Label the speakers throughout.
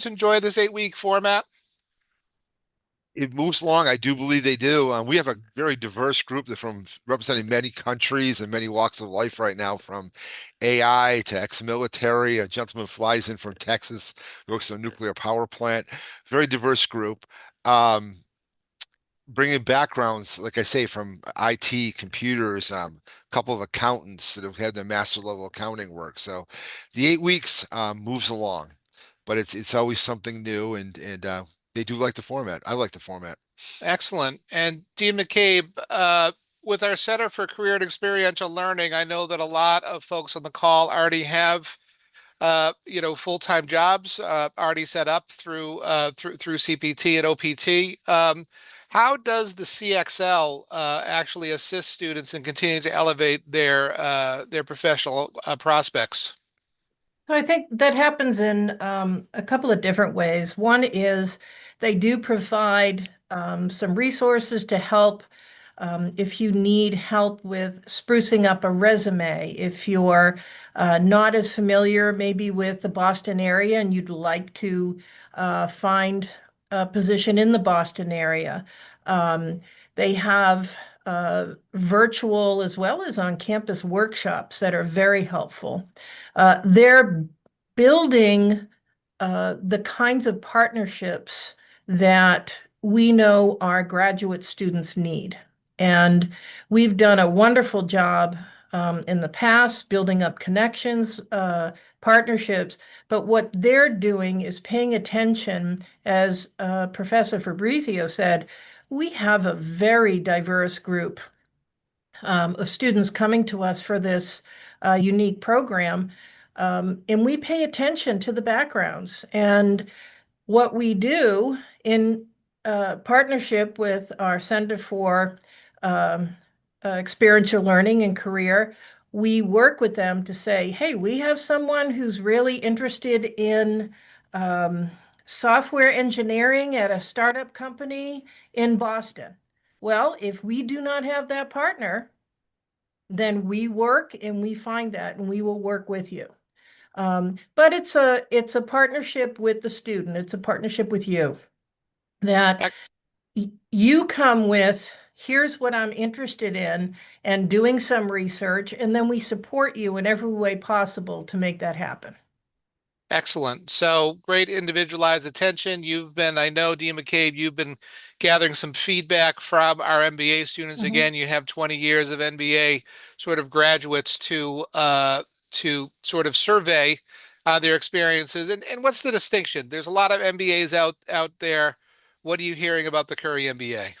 Speaker 1: enjoy this 8-week format?
Speaker 2: It moves along. I do believe they do. We have a very diverse group that from representing many countries and many walks of life right now, from AI to ex-military. A gentleman flies in from Texas, works on a nuclear power plant. Very diverse group. Um, Bringing backgrounds, like I say, from IT, computers, a couple of accountants that have had their master level accounting work. So the 8 weeks moves along, but it's always something new, and they do like the format. I like the format.
Speaker 1: Excellent. And Dean McCabe, with our Center for Career and Experiential Learning, I know that a lot of folks on the call already have full-time jobs already set up through CPT and OPT. How does the CXL actually assist students in continuing to elevate their professional prospects?
Speaker 3: So I think that happens in a couple of different ways. One is they do provide some resources to help if you need help with sprucing up a resume, if you're not as familiar maybe with the Boston area and you'd like to find a position in the Boston area. They have virtual as well as on-campus workshops that are very helpful. They're building the kinds of partnerships that we know our graduate students need. And we've done a wonderful job in the past building up connections, partnerships. But what they're doing is paying attention, as Professor Fabrizio said, we have a very diverse group of students coming to us for this unique program. And we pay attention to the backgrounds. And what we do in partnership with our Center for um, Experiential Learning and Career, we work with them to say, hey, we have someone who's really interested in um, software engineering at a startup company in Boston. Well, if we do not have that partner, then we work and we find that and we will work with you. But it's a partnership with the student. It's a partnership with you that
Speaker 1: Ec-
Speaker 3: you come with, here's what I'm interested in, and doing some research, and then we support you in every way possible to make that happen.
Speaker 1: Excellent. So great individualized attention. I know, Dean McCabe, you've been gathering some feedback from our MBA students.
Speaker 3: Mhm.
Speaker 1: Again, you have 20 years of MBA sort of graduates to sort of survey their experiences. And what's the distinction? There's a lot of MBAs out there. What are you hearing about the Curry MBA?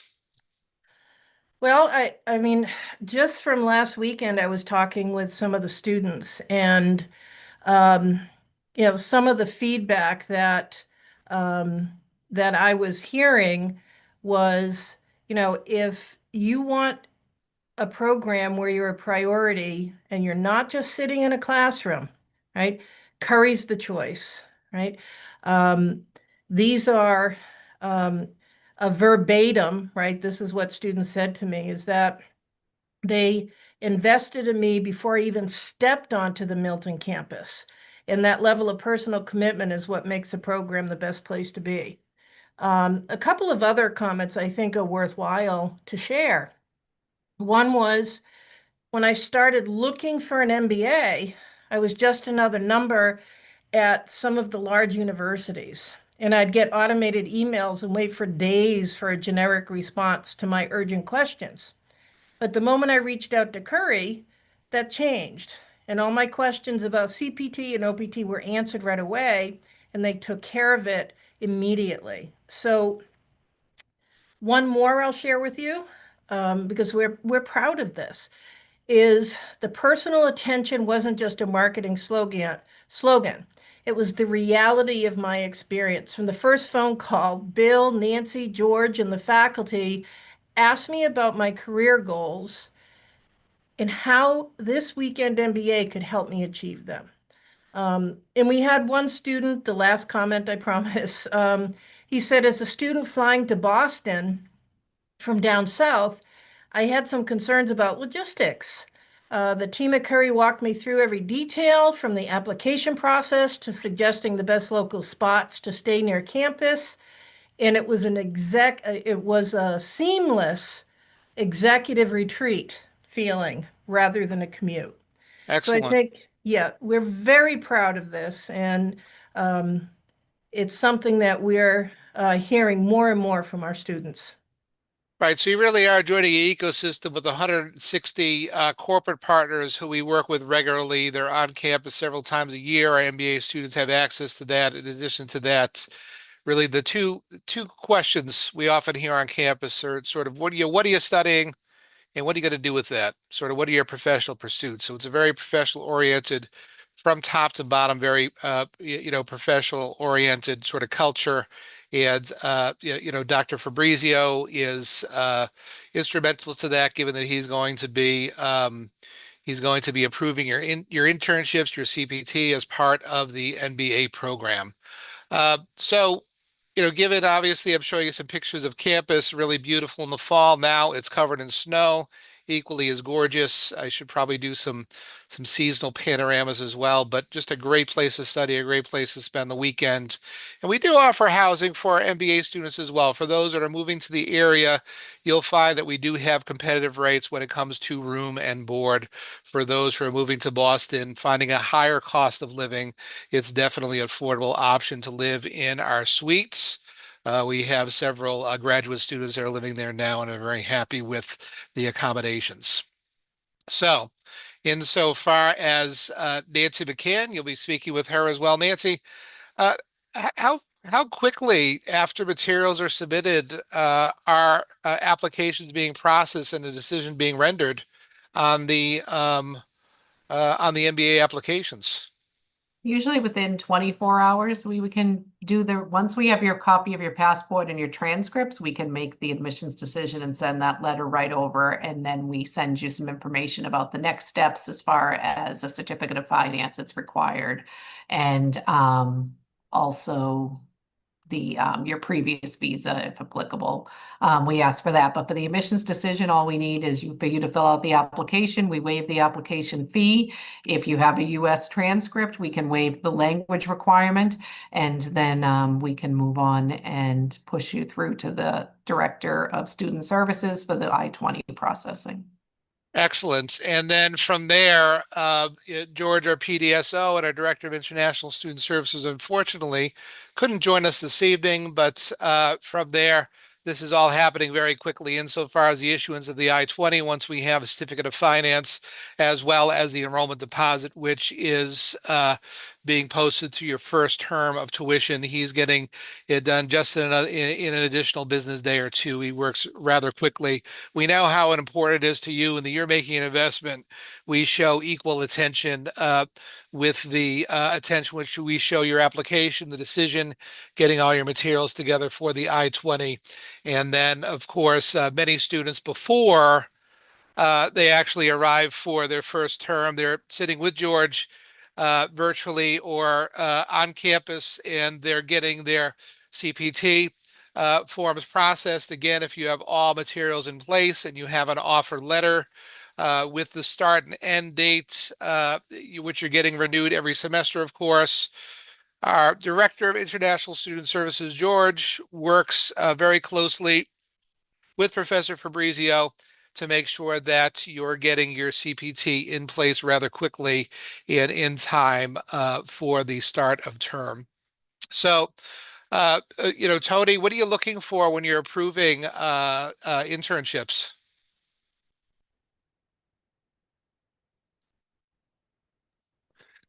Speaker 3: Well, I mean, just from last weekend, I was talking with some of the students, and um, some of the feedback um, that I was hearing was, if you want a program where you're a priority and you're not just sitting in a classroom, right? Curry's the choice, right? Um, these are um, a verbatim, right? This is what students said to me, is that they invested in me before I even stepped onto the Milton campus. And that level of personal commitment is what makes the program the best place to be. A couple of other comments I think are worthwhile to share. One was when I started looking for an MBA, I was just another number at some of the large universities. And I'd get automated emails and wait for days for a generic response to my urgent questions. But the moment I reached out to Curry, that changed. And all my questions about CPT and OPT were answered right away, and they took care of it immediately. So one more I'll share with you, because we're proud of this, is the personal attention wasn't just a marketing slogan. It was the reality of my experience. From the first phone call, Bill, Nancy, George, and the faculty asked me about my career goals and how this weekend MBA could help me achieve them. And we had one student, the last comment, I promise. He said, as a student flying to Boston from down south, I had some concerns about logistics. The team at Curry walked me through every detail from the application process to suggesting the best local spots to stay near campus. And it was a seamless executive retreat feeling rather than a commute. So I
Speaker 1: Excellent.
Speaker 3: think, yeah, we're very proud of this, and um, it's something that we're hearing more and more from our students.
Speaker 1: Right. So you really are joining an ecosystem with 160 corporate partners who we work with regularly. They're on campus several times a year. Our MBA students have access to that. In addition to that, really the two questions we often hear on campus are sort of what are you studying? And what are you going to do with that? Sort of what are your professional pursuits? So it's a very professional oriented from top to bottom, very professional oriented sort of culture. And Dr. Fabrizio is instrumental to that, given that he's going to be approving your internships, your CPT as part of the MBA program. Given obviously I'm showing you some pictures of campus, really beautiful in the fall. Now it's covered in snow, equally as gorgeous. I should probably do some seasonal panoramas as well, but just a great place to study, a great place to spend the weekend. And we do offer housing for our MBA students as well. For those that are moving to the area, you'll find that we do have competitive rates when it comes to room and board. For those who are moving to Boston, finding a higher cost of living, it's definitely an affordable option to live in our suites. We have several graduate students that are living there now and are very happy with the accommodations. So, insofar as Nancy McCann, you'll be speaking with her as well. Nancy, uh, how quickly after materials are submitted are applications being processed and a decision being rendered on the MBA applications?
Speaker 4: Usually within 24 hours, we can do once we have your copy of your passport and your transcripts, we can make the admissions decision and send that letter right over. And then we send you some information about the next steps as far as a certificate of finance that's required. And also your previous visa, if applicable. We ask for that, but for the admissions decision, all we need is for you to fill out the application. We waive the application fee. If you have a US transcript, we can waive the language requirement, and then we can move on and push you through to the Director of Student Services for the I-20 processing.
Speaker 1: Excellent. And then from there, George, our PDSO and our Director of International Student Services, unfortunately, couldn't join us this evening. But from there, this is all happening very quickly insofar as the issuance of the I-20 once we have a certificate of finance, as well as the enrollment deposit, which is being posted to your first term of tuition. He's getting it done just in an additional business day or two. He works rather quickly. We know how important it is to you and that you're making an investment. We show equal attention with the attention which we show your application, the decision, getting all your materials together for the I-20. And then, of course, many students before they actually arrive for their first term, they're sitting with George virtually or on campus, and they're getting their CPT forms processed. Again, if you have all materials in place and you have an offer letter with the start and end dates, which you're getting renewed every semester, of course. Our Director of International Student Services, George, works very closely with Professor Fabrizio to make sure that you're getting your CPT in place rather quickly and in time for the start of term. So, Tony, what are you looking for when you're approving internships?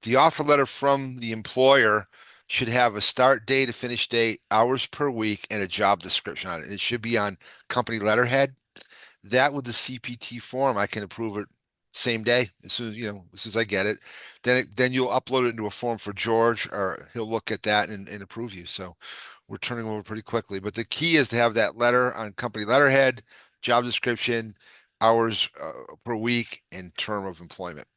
Speaker 2: The offer letter from the employer should have a start date, a finish date, hours per week, and a job description on it. It should be on company letterhead. That with the CPT form, I can approve it same day as soon as I get it. Then you'll upload it into a form for George, or he'll look at that and approve you. So we're turning over pretty quickly. But the key is to have that letter on company letterhead, job description, hours per week, and term of employment.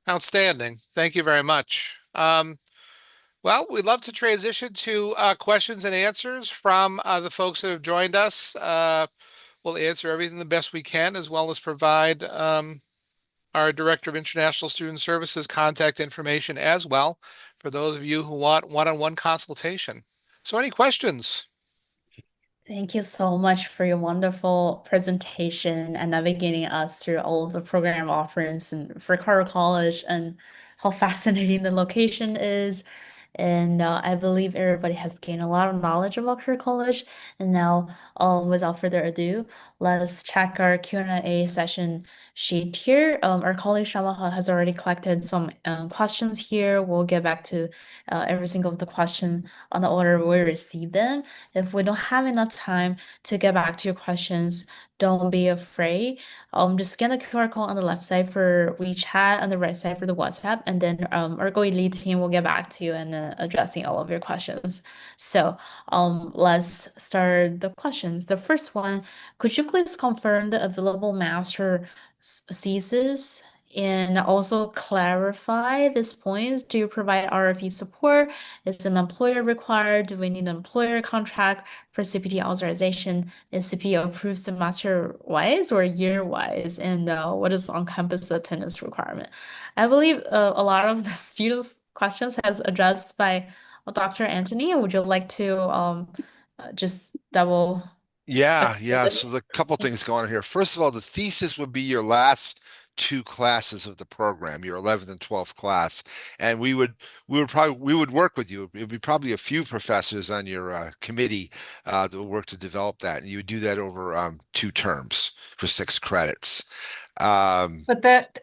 Speaker 1: Outstanding. Thank you very much. Well, we'd love to transition to questions and answers from the folks that have joined us. We'll answer everything the best we can, as well as provide our Director of International Student Services contact information as well for those of you who want one-on-one consultation. So any questions?
Speaker 5: Thank you so much for your wonderful presentation and navigating us through all of the program offerings and for Carter College and how fascinating the location is. And I believe everybody has gained a lot of knowledge about Career College. And now, without further ado, let's check our Q&A session sheet here. Our colleague Shamaha has already collected some questions here. We'll get back to every single of the question on the order we receive them. If we don't have enough time to get back to your questions, don't be afraid. Just scan the QR code on the left side for WeChat, on the right side for the WhatsApp, and then our Go Elite team will get back to you and addressing all of your questions. So let's start the questions. The first one, could you please confirm the available master thesis and also clarify this point? Do you provide RFE support? Is an employer required? Do we need an employer contract for CPT authorization? Is CPT approved semester-wise or year-wise? And what is on-campus attendance requirement? I believe a lot of the students' questions has addressed by Dr. Anthony. Would you like to just double check
Speaker 2: Yeah.
Speaker 5: this?
Speaker 2: So there's a couple things going on here. First of all, the thesis would be your last two classes of the program, your 11th and 12th class, and we would work with you. It would be probably a few professors on your committee that would work to develop that, and you would do that over 2 terms for 6 credits.
Speaker 3: But that's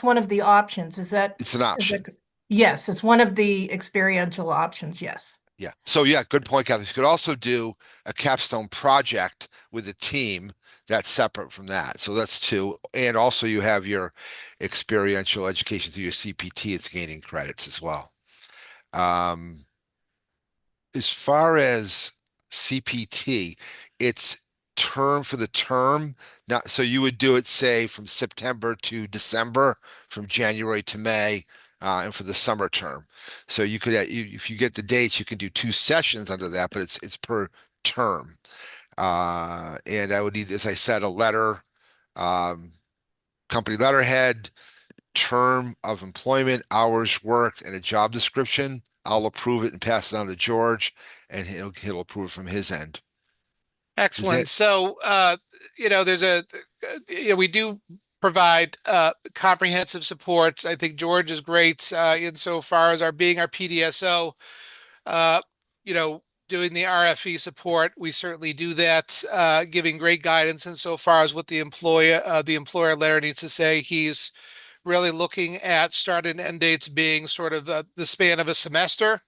Speaker 3: one of the options.
Speaker 2: It's an option.
Speaker 3: Yes, it's one of the experiential options, yes.
Speaker 2: Yeah. So yeah, good point, Kathy. You could also do a capstone project with a team that's separate from that. So that's 2. And also you have your experiential education through your CPT. It's gaining credits as well. As far as CPT, it's term for the term. Not so you would do it, say, from September to December, from January to May, and for the summer term. So you could, if you get the dates, you can do 2 sessions under that, but it's per term. And I would need, as I said, a letter, company letterhead, term of employment, hours worked, and a job description. I'll approve it and pass it on to George, and he'll approve it from his end. Is
Speaker 1: Excellent.
Speaker 2: that
Speaker 1: So, we do provide comprehensive support. I think George is great insofar as being our PDSO, uh, you know, doing the RFE support. We certainly do that, giving great guidance insofar as what the employer letter needs to say. He's really looking at start and end dates being sort of the span of a semester,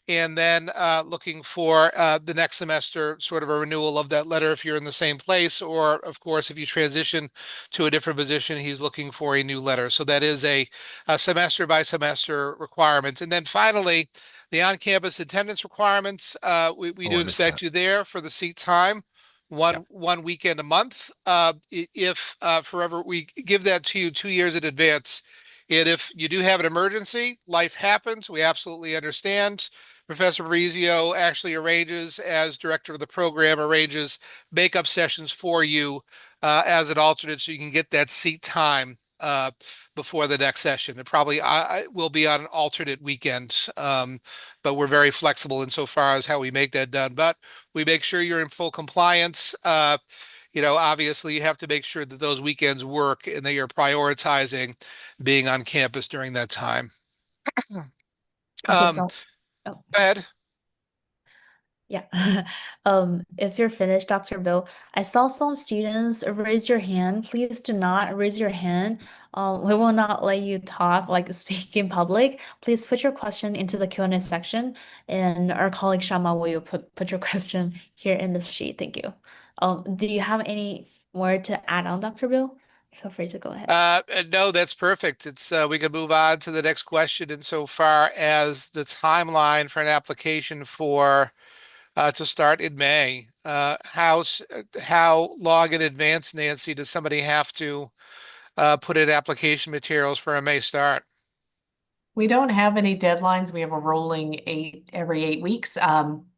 Speaker 1: and then looking for the next semester, sort of a renewal of that letter if you're in the same place, or of course, if you transition to a different position, he's looking for a new letter. So that is a semester by semester requirement. And then finally, the on-campus attendance requirements, we
Speaker 2: Oh,
Speaker 1: do
Speaker 2: I missed
Speaker 1: expect
Speaker 2: that.
Speaker 1: you there for the seat time.
Speaker 2: Yeah.
Speaker 1: One weekend a month. If forever we give that to you 2 years in advance. And if you do have an emergency, life happens, we absolutely understand. Professor Marizio actually arranges, as director of the program, arranges makeup sessions for you as an alternate so you can get that seat time before the next session. It probably will be on an alternate weekend, but we're very flexible insofar as how we make that done. But we make sure you're in full compliance. Obviously you have to make sure that those weekends work and that you're prioritizing being on campus during that time.
Speaker 5: Okay,
Speaker 1: Um,
Speaker 5: so oh.
Speaker 1: Go ahead.
Speaker 5: Yeah. If you're finished, Dr. Bill, I saw some students raise your hand. Please do not raise your hand. We will not let you talk, like speak in public. Please put your question into the Q&A section, and our colleague Shama will put your question here in this sheet. Thank you. Do you have any more to add on, Dr. Bill? Feel free to go ahead.
Speaker 1: No, that's perfect. It's we can move on to the next question insofar as the timeline for an application for to start in May. How long in advance, Nancy, does somebody have to put in application materials for a May start?
Speaker 4: We don't have any deadlines. We have a rolling every 8 weeks.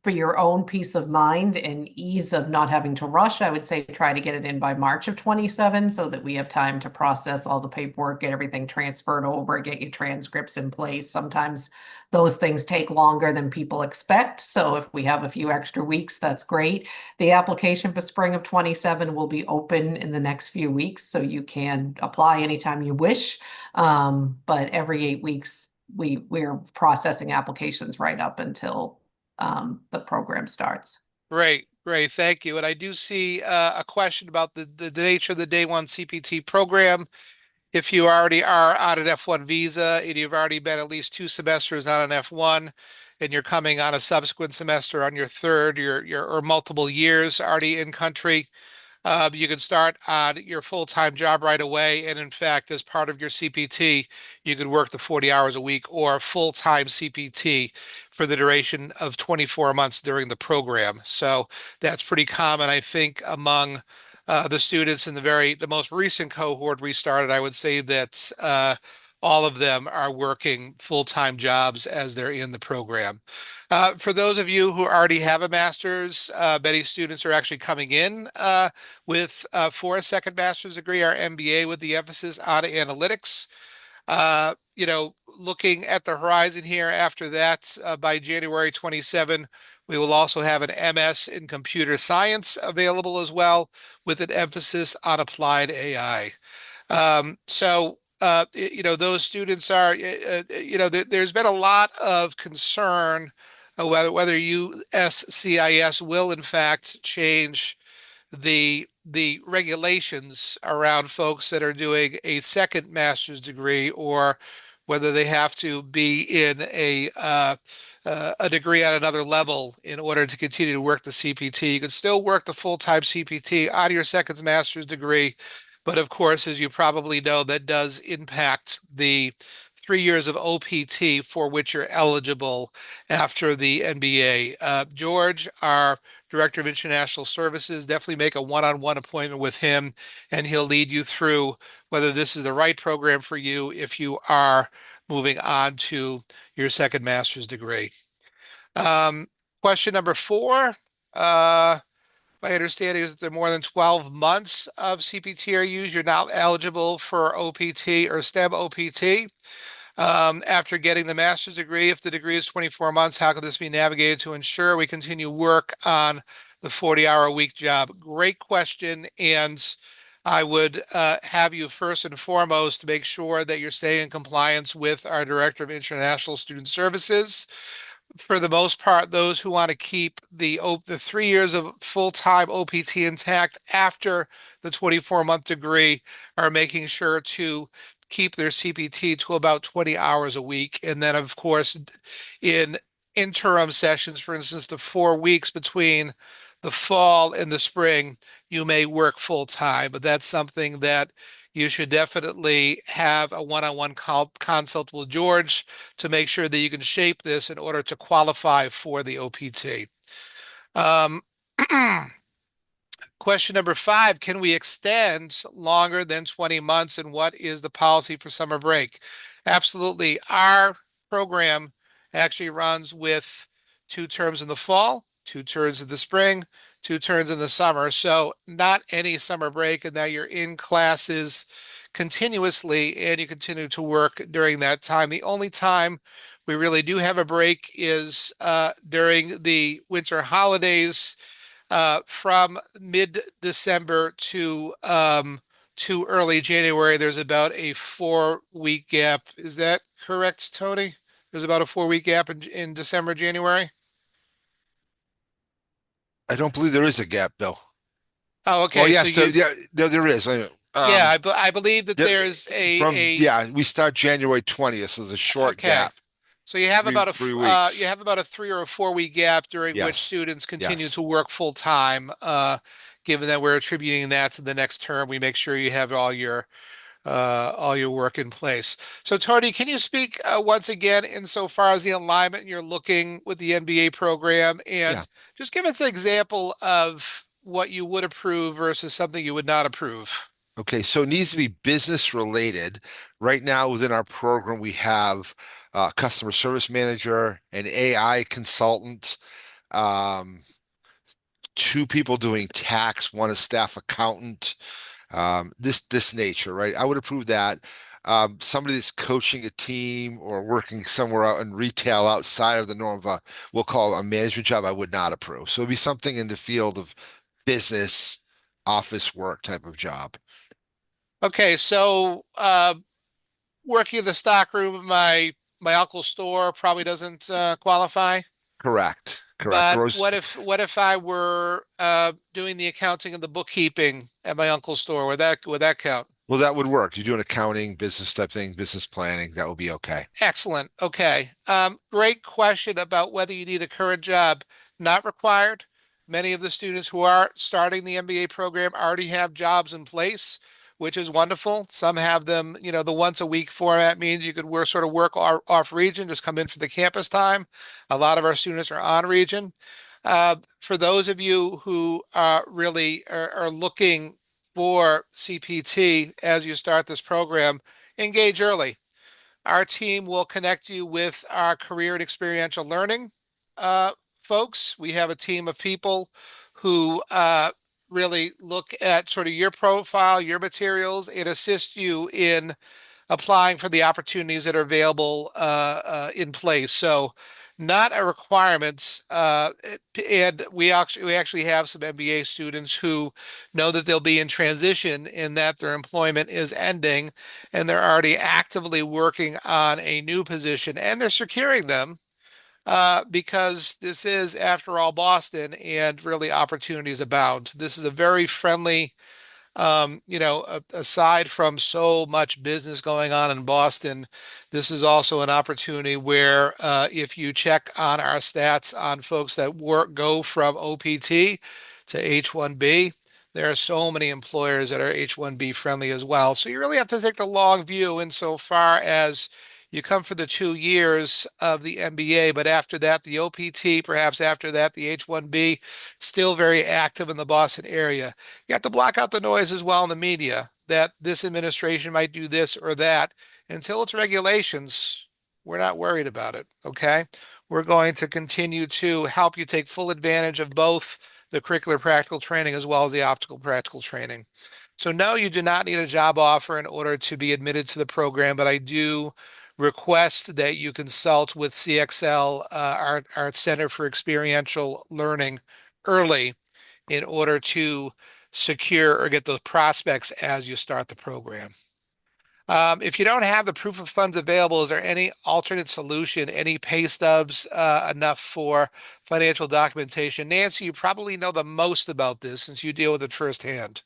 Speaker 4: For your own peace of mind and ease of not having to rush, I would say try to get it in by March of 27 so that we have time to process all the paperwork, get everything transferred over, get your transcripts in place. Sometimes those things take longer than people expect. So if we have a few extra weeks, that's great. The application for spring of 27 will be open in the next few weeks, so you can apply anytime you wish. But every 8 weeks, we're processing applications right up until the program starts.
Speaker 1: Great, great, thank you. And I do see a question about the nature of the day one CPT program. If you already are on an F1 visa and you've already been at least 2 semesters on an F1 and you're coming on a subsequent semester on your third, or multiple years already in country, you can start on your full-time job right away. And in fact, as part of your CPT, you could work the 40 hours a week or full-time CPT for the duration of 24 months during the program. So that's pretty common, I think, among the students in the most recent cohort we started. I would say that all of them are working full-time jobs as they're in the program. For those of you who already have a master's, many students are actually coming in for a second master's degree, our MBA, with the emphasis on analytics. Looking at the horizon here after that, by January 27, we will also have an MS in computer science available as well, with an emphasis on applied AI. Those students are, there's been a lot of concern whether USCIS will in fact change the regulations around folks that are doing a second master's degree, or whether they have to be in a degree at another level in order to continue to work the CPT. You can still work the full-time CPT on your second master's degree, but of course, as you probably know, that does impact the 3 years of OPT for which you're eligible after the MBA. George, our Director of International Services, definitely make a one-on-one appointment with him, and he'll lead you through whether this is the right program for you if you are moving on to your second master's degree. Um, Question number 4. My understanding is that there are more than 12 months of CPT are used. You're not eligible for OPT or STEM OPT. After getting the master's degree, if the degree is 24 months, how can this be navigated to ensure we continue work on the 40-hour-a-week job? Great question. And I would have you first and foremost make sure that you're staying in compliance with our Director of International Student Services. For the most part, those who want to keep the 3 years of full-time OPT intact after the 24-month degree are making sure to keep their CPT to about 20 hours a week. And then, of course, in interim sessions, for instance, the 4 weeks between the fall and the spring, you may work full time, but that's something that you should definitely have a one-on-one consult with George to make sure that you can shape this in order to qualify for the OPT. Um, Question number 5, can we extend longer than 20 months, and what is the policy for summer break? Absolutely. Our program actually runs with 2 terms in the fall, 2 terms in the spring, 2 terms in the summer. So not any summer break, and now you're in classes continuously and you continue to work during that time. The only time we really do have a break is during the winter holidays, from mid-December to early January. There's about a 4 week gap. Is that correct, Tony? There's about a 4 week gap in December, January.
Speaker 2: I don't believe there is a gap, Bill.
Speaker 1: Oh,
Speaker 2: Well,
Speaker 1: okay. So
Speaker 2: yes,
Speaker 1: you,
Speaker 2: there is.
Speaker 1: yeah, I believe that
Speaker 2: There,
Speaker 1: there's
Speaker 2: from
Speaker 1: a
Speaker 2: yeah, we start January 20th, so there's a short
Speaker 1: okay.
Speaker 2: gap,
Speaker 1: So you have about
Speaker 2: three
Speaker 1: you
Speaker 2: weeks.
Speaker 1: have about a 3 or 4 week gap during which
Speaker 2: Yes,
Speaker 1: students continue
Speaker 2: yes.
Speaker 1: to work full time. Given that we're attributing that to the next term, we make sure you have all your work in place. So Tony, can you speak once again insofar as the alignment you're looking with the MBA program,
Speaker 2: Yeah.
Speaker 1: and just give us an example of what you would approve versus something you would not approve?
Speaker 2: Okay, so it needs to be business related. Right now within our program, we have customer service manager, an AI consultant, um, two people doing tax, one a staff accountant, this nature, right? I would approve that. Somebody that's coaching a team or working somewhere out in retail outside of the norm of we'll call it a management job, I would not approve. So it'd be something in the field of business, office work type of job.
Speaker 1: Okay, so working in the stock room of my uncle's store probably doesn't qualify.
Speaker 2: Correct. Correct.
Speaker 1: But
Speaker 2: Gross.
Speaker 1: what if I were doing the accounting and the bookkeeping at my uncle's store? Would that count?
Speaker 2: Well, that would work. You're doing accounting, business type thing, business planning. That would be okay.
Speaker 1: Excellent. Okay. Great question about whether you need a current job. Not required. Many of the students who are starting the MBA program already have jobs in place, which is wonderful. Some have them, the once a week format means you could work sort of work off region, just come in for the campus time. A lot of our students are on region. For those of you who really are looking for CPT as you start this program, engage early. Our team will connect you with our career and experiential learning uh, folks. We have a team of people who really look at sort of your profile, your materials, and assist you in applying for the opportunities that are available in place. So not a requirement. And we actually have some MBA students who know that they'll be in transition in that their employment is ending and they're already actively working on a new position and they're securing them because this is, after all, Boston and really opportunities abound. This is a very friendly aside from so much business going on in Boston, this is also an opportunity where if you check on our stats on folks that go from OPT to H-1B, there are so many employers that are H-1B friendly as well. So you really have to take the long view insofar as you come for the 2 years of the MBA, but after that, the OPT, perhaps after that, the H-1B, still very active in the Boston area. You have to block out the noise as well in the media that this administration might do this or that. Until it's regulations, we're not worried about it. Okay. We're going to continue to help you take full advantage of both the curricular practical training as well as the optical practical training. So no, you do not need a job offer in order to be admitted to the program, but I do request that you consult with CXL, our Center for Experiential Learning, early in order to secure or get those prospects as you start the program. If you don't have the proof of funds available, is there any alternate solution, any pay stubs enough for financial documentation? Nancy, you probably know the most about this since you deal with it firsthand.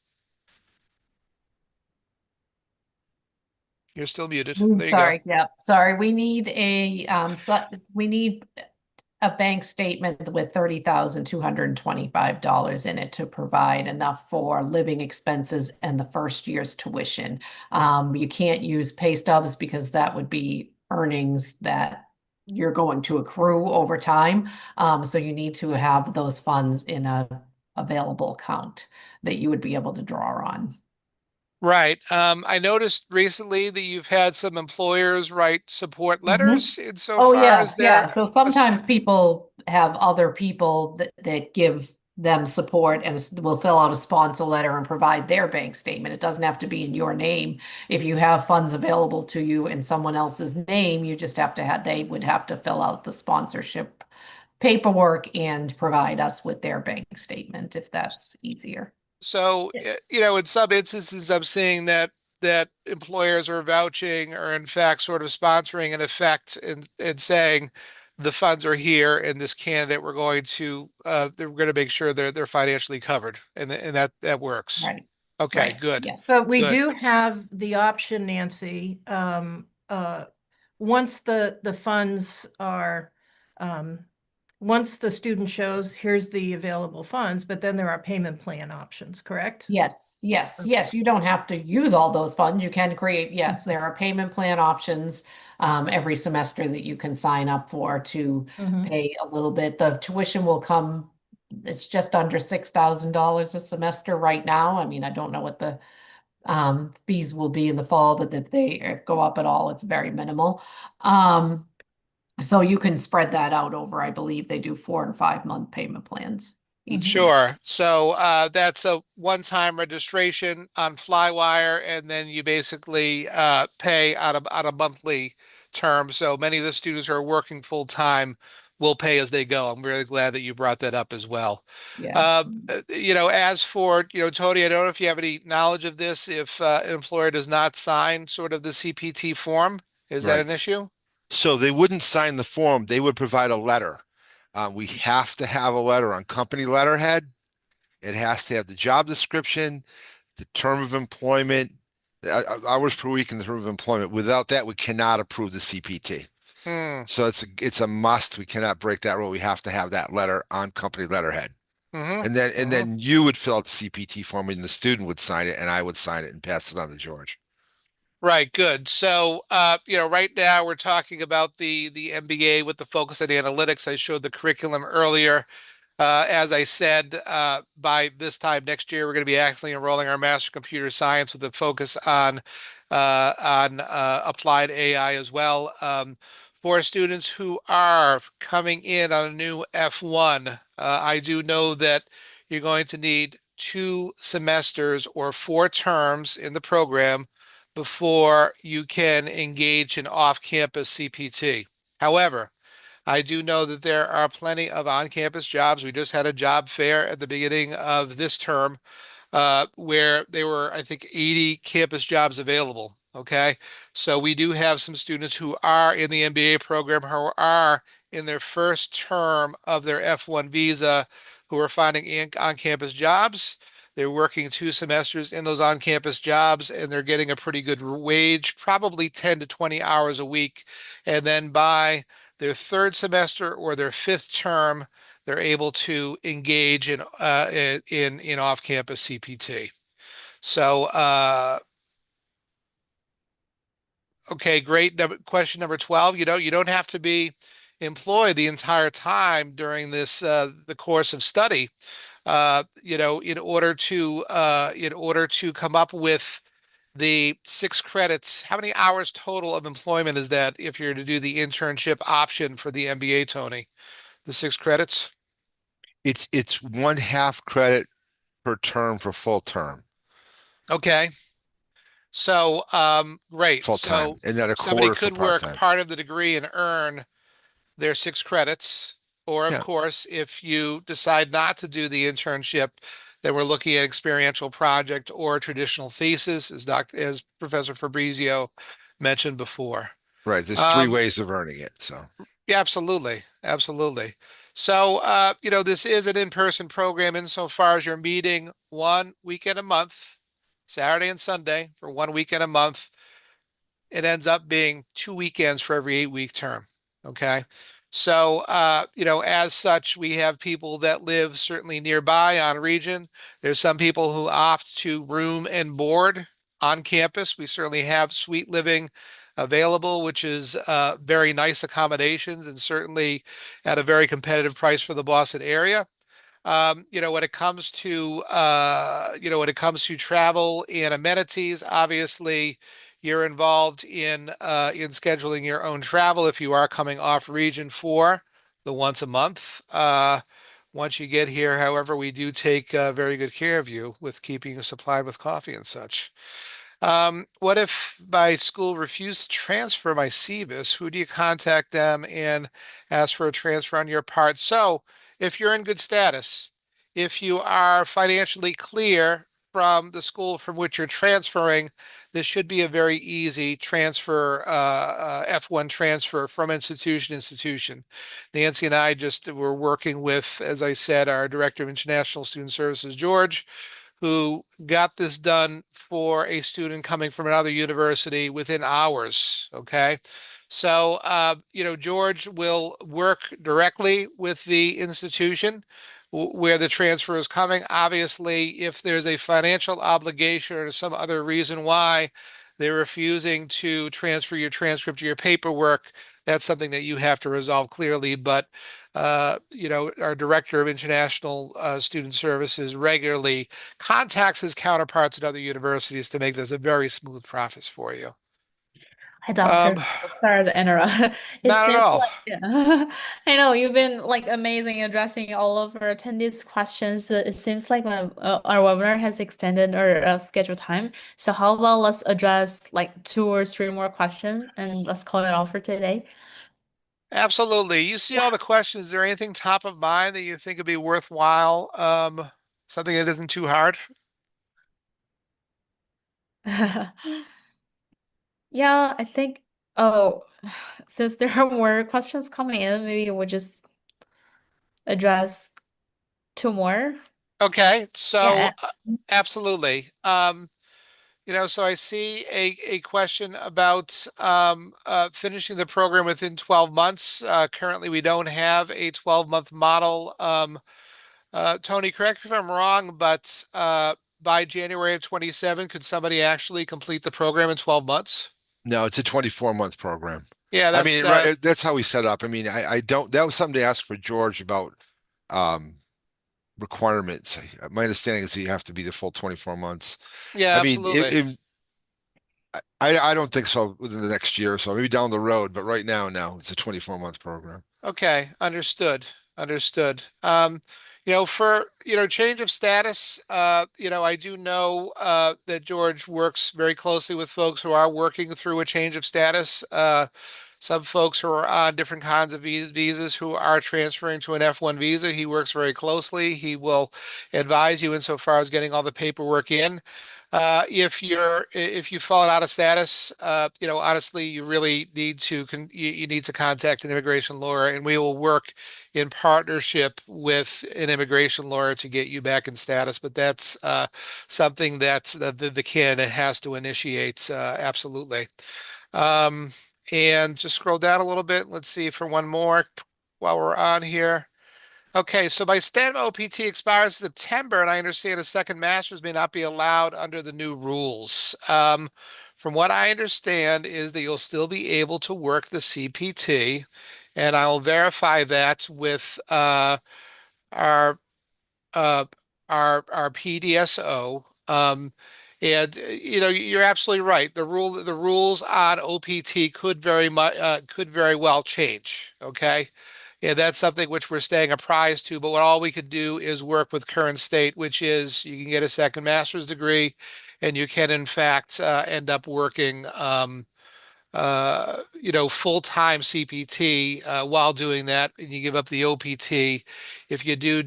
Speaker 1: You're still muted. There you go.
Speaker 4: Sorry, yeah, sorry. We need a bank statement with $30,225 in it to provide enough for living expenses and the first year's tuition. You can't use pay stubs because that would be earnings that you're going to accrue over time. So you need to have those funds in a available account that you would be able to draw on.
Speaker 1: Right. I noticed recently that you've had some employers write support
Speaker 4: Mhm.
Speaker 1: letters
Speaker 4: Oh,
Speaker 1: insofar as
Speaker 4: yes,
Speaker 1: their
Speaker 4: yeah. So sometimes people have other people that give them support and will fill out a sponsor letter and provide their bank statement. It doesn't have to be in your name. If you have funds available to you in someone else's name, you just have to they would have to fill out the sponsorship paperwork and provide us with their bank statement if that's easier.
Speaker 1: So, in some instances, I'm seeing that employers are vouching or in fact sort of sponsoring an effect and saying the funds are here and this candidate we're going to make sure they're financially covered and that works.
Speaker 4: Right.
Speaker 1: Okay,
Speaker 4: Right.
Speaker 1: good.
Speaker 4: Yes.
Speaker 3: But we
Speaker 1: Good.
Speaker 3: do have the option, Nancy, once the funds are, um, once the student shows, here's the available funds, but then there are payment plan options, correct?
Speaker 4: Yes, yes, yes. You don't have to use all those funds. You can create, yes, there are payment plan options every semester that you can sign up for to
Speaker 3: Mhm.
Speaker 4: pay a little bit. The tuition will come, it's just under $6,000 a semester right now. I mean, I don't know what the fees will be in the fall, but if they go up at all, it's very minimal. So you can spread that out over, I believe they do 4 and 5 month payment plans each
Speaker 3: Mhm.
Speaker 4: semester.
Speaker 1: Sure. So that's a one-time registration on Flywire, and then you basically pay on a monthly term. So many of the students who are working full-time will pay as they go. I'm really glad that you brought that up as well.
Speaker 4: Yeah.
Speaker 1: As for, Tony, I don't know if you have any knowledge of this. If an employer does not sign sort of the CPT form, is that an
Speaker 2: Right.
Speaker 1: issue?
Speaker 2: So they wouldn't sign the form. They would provide a letter. We have to have a letter on company letterhead. It has to have the job description, the term of employment, hours per week in the term of employment. Without that, we cannot approve the CPT.
Speaker 1: Hmm.
Speaker 2: So it's a must. We cannot break that rule. We have to have that letter on company letterhead.
Speaker 1: Mm-hmm. Mm-hmm.
Speaker 2: And then you would fill out the CPT form and the student would sign it and I would sign it and pass it on to George.
Speaker 1: Right, good. So, right now we're talking about the MBA with the focus on analytics. I showed the curriculum earlier. As I said, by this time next year, we're going to be actively enrolling our Master of Computer Science with a focus on applied AI as well. For students who are coming in on a new F1, I do know that you're going to need 2 semesters or 4 terms in the program before you can engage in off-campus CPT. However, I do know that there are plenty of on-campus jobs. We just had a job fair at the beginning of this term where there were, I think, 80 campus jobs available. Okay. So we do have some students who are in the MBA program who are in their first term of their F1 visa who are finding on-campus jobs. They're working 2 semesters in those on-campus jobs and they're getting a pretty good wage, probably 10 to 20 hours a week. And then by their third semester or their fifth term, they're able to engage in off-campus CPT. So, okay, great. Question number 12. You don't have to be employed the entire time during the course of study. In order to come up with the 6 credits, how many hours total of employment is that if you're to do the internship option for the MBA, Tony? The 6 credits?
Speaker 2: It's 1/2 credit per term for full term,
Speaker 1: Okay. So, great.
Speaker 2: full time,
Speaker 1: So
Speaker 2: and then a
Speaker 1: somebody
Speaker 2: quarter for
Speaker 1: could
Speaker 2: part
Speaker 1: work
Speaker 2: time.
Speaker 1: part of the degree and earn their 6 credits. Or, of
Speaker 2: Yeah.
Speaker 1: course, if you decide not to do the internship, then we're looking at experiential project or traditional thesis, as Professor Fabrizio mentioned before.
Speaker 2: Right. There's three
Speaker 1: Um,
Speaker 2: ways of earning it. So
Speaker 1: yeah, absolutely. Absolutely. So, this is an in-person program insofar as you're meeting 1 weekend a month, Saturday and Sunday for 1 weekend a month. It ends up being 2 weekends for every 8-week term. Okay. So, as such, we have people that live certainly nearby on region. There's some people who opt to room and board on campus. We certainly have suite living available, which is very nice accommodations and certainly at a very competitive price for the Boston area. When it comes to travel and amenities, obviously you're involved in scheduling your own travel if you are coming off region for the once a month. Once you get here, however, we do take very good care of you with keeping you supplied with coffee and such. What if my school refused to transfer my SEVIS? Who do you contact them and ask for a transfer on your part? So, if you're in good status, if you are financially clear from the school from which you're transferring, this should be a very easy transfer, F1 transfer from institution to institution. Nancy and I just were working with, as I said, our Director of International Student Services, George, who got this done for a student coming from another university within hours. Okay. So, George will work directly with the institution where the transfer is coming. Obviously, if there's a financial obligation or some other reason why they're refusing to transfer your transcript or your paperwork, that's something that you have to resolve clearly. But our director of international student services regularly contacts his counterparts at other universities to make this a very smooth process for you.
Speaker 5: Hi, Doctor.
Speaker 1: Um,
Speaker 5: Sorry to interrupt. It
Speaker 1: Not at
Speaker 5: seems
Speaker 1: all.
Speaker 5: like, yeah. I know you've been like amazing addressing all of our attendees' questions. But it seems like our webinar has extended our scheduled time. So how about let's address like two or three more questions and let's call it all for today.
Speaker 1: Absolutely. You see all the questions. Is there anything top of mind that you think would be worthwhile? Something that isn't too hard?
Speaker 5: Yeah. Yeah, I think, oh, since there are more questions coming in, maybe we'll just address two more.
Speaker 1: Okay,
Speaker 5: Yeah.
Speaker 1: so absolutely. So I see a question about finishing the program within 12 months. Currently, we don't have a 12-month model. Tony, correct me if I'm wrong, but by January of 27, could somebody actually complete the program in 12 months?
Speaker 2: No, it's a 24-month program.
Speaker 1: Yeah,
Speaker 2: I
Speaker 1: that's
Speaker 2: mean, right, that's how we set up. I mean, I don't, that was something to ask for George about um, requirements. My understanding is you have to be the full 24 months.
Speaker 1: yeah,
Speaker 2: I mean,
Speaker 1: absolutely.
Speaker 2: I don't think so within the next year or so, maybe down the road, but right now, no, it's a 24-month program.
Speaker 1: Okay, understood. Understood. For, change of status, I do know that George works very closely with folks who are working through a change of status. Some folks who are on different kinds of visas who are transferring to an F1 visa. He works very closely. He will advise you insofar as getting all the paperwork in. If you've fallen out of status, honestly, you really need to you need to contact an immigration lawyer, and we will work in partnership with an immigration lawyer to get you back in status. But that's something that the candidate has to initiate. Absolutely. Um, and just scroll down a little bit. Let's see for one more while we're on here. Okay, so my STEM OPT expires in September, and I understand a second master's may not be allowed under the new rules. From what I understand is that you'll still be able to work the CPT, and I will verify that with our uh, our PDSO. You're absolutely right. The rules on OPT could very well change. Okay. Yeah, that's something which we're staying apprised to, but what all we could do is work with current state, which is you can get a second master's degree and you can in fact end up working full-time CPT while doing that, and you give up the OPT. If you do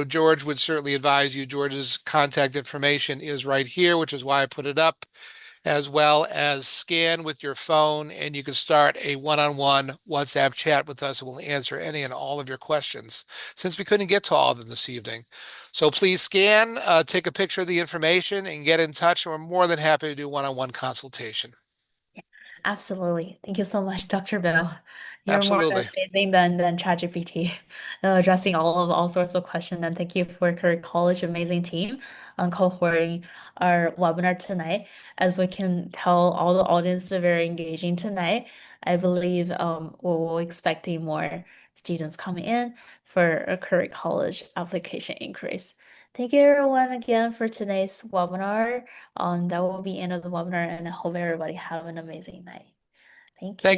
Speaker 1: George would certainly advise you. George's contact information is right here, which is why I put it up, as well as scan with your phone, and you can start a one-on-one WhatsApp chat with us, and we'll answer any and all of your questions since we couldn't get to all of them this evening. So please scan, take a picture of the information, and get in touch. And we're more than happy to do one-on-one consultation.
Speaker 5: Absolutely. Thank you so much, Dr. Bill. You're more than
Speaker 1: Absolutely.
Speaker 5: amazing than ChatGPT, addressing all sorts of questions. And thank you for Career College amazing team on cohorting our webinar tonight. As we can tell, all the audience are very engaging tonight. I believe we're expecting more students coming in for a Career College application increase. Thank you everyone again for today's webinar. That will be end of the webinar, and I hope everybody have an amazing night. Thank
Speaker 1: Thank
Speaker 5: you.